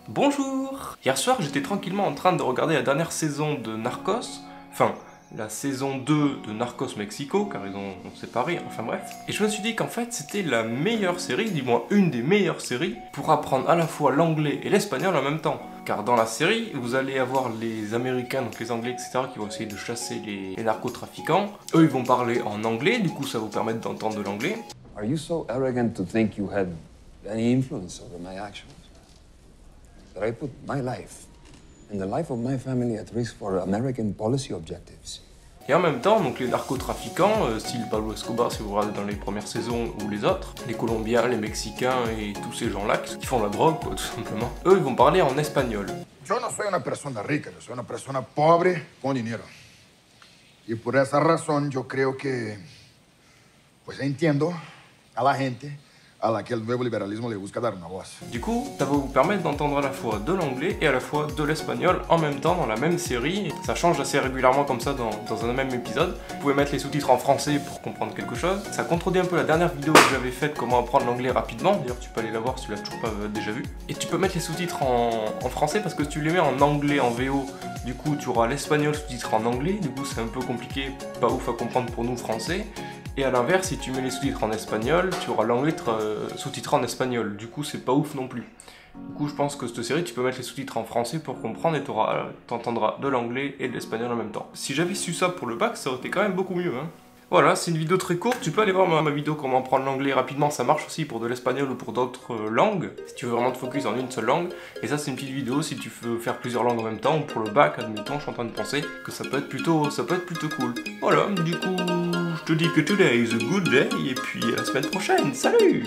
Bonjour! Hier soir, j'étais tranquillement en train de regarder la dernière saison de Narcos, enfin, la saison 2 de Narcos Mexico, car ils ont séparé, enfin bref. Et je me suis dit qu'en fait, c'était la meilleure série, du moins une des meilleures séries, pour apprendre à la fois l'anglais et l'espagnol en même temps. Car dans la série, vous allez avoir les Américains, donc les Anglais, etc., qui vont essayer de chasser les narcotrafiquants. Eux, ils vont parler en anglais, du coup, ça va vous permettre d'entendre de l'anglais. Are you so arrogant to think you had any influence over my actions? That I put my life and the life of my family at risk for American policy objectives? Et en même temps, donc les narcotrafiquants, style Pablo Escobar, si vous regardez dans les premières saisons, ou les autres, les Colombiens, les Mexicains et tous ces gens-là qui font la drogue, quoi, tout simplement, eux, ils vont parler en espagnol. Yo no soy una persona rica, yo soy una persona pobre con dinero. Y por esa razón yo creo que, pues entiendo a la gente a la que el nuevo liberalismo le busca dar una voz. Du coup, ça va vous permettre d'entendre à la fois de l'anglais et à la fois de l'espagnol en même temps dans la même série. Ça change assez régulièrement comme ça dans un même épisode. Vous pouvez mettre les sous-titres en français pour comprendre quelque chose. Ça contredit un peu la dernière vidéo que j'avais faite, comment apprendre l'anglais rapidement. D'ailleurs, tu peux aller la voir si tu l'as toujours pas déjà vu. Et tu peux mettre les sous-titres en français parce que si tu les mets en anglais, en VO, du coup, tu auras l'espagnol sous-titré en anglais. Du coup, c'est un peu compliqué, pas ouf à comprendre pour nous français. Et à l'inverse, si tu mets les sous-titres en espagnol, tu auras l'anglais sous-titré en espagnol. Du coup, c'est pas ouf non plus. Du coup, je pense que cette série, tu peux mettre les sous-titres en français pour comprendre et t'entendras de l'anglais et de l'espagnol en même temps. Si j'avais su ça pour le bac, ça aurait été quand même beaucoup mieux, hein. Voilà, c'est une vidéo très courte, tu peux aller voir ma vidéo comment apprendre l'anglais rapidement, ça marche aussi pour de l'espagnol ou pour d'autres langues, si tu veux vraiment te focus en une seule langue. Et ça c'est une petite vidéo si tu veux faire plusieurs langues en même temps, ou pour le bac, admettons, je suis en train de penser que ça peut être plutôt cool. Voilà, du coup, je te dis que today is a good day, et puis à la semaine prochaine, salut!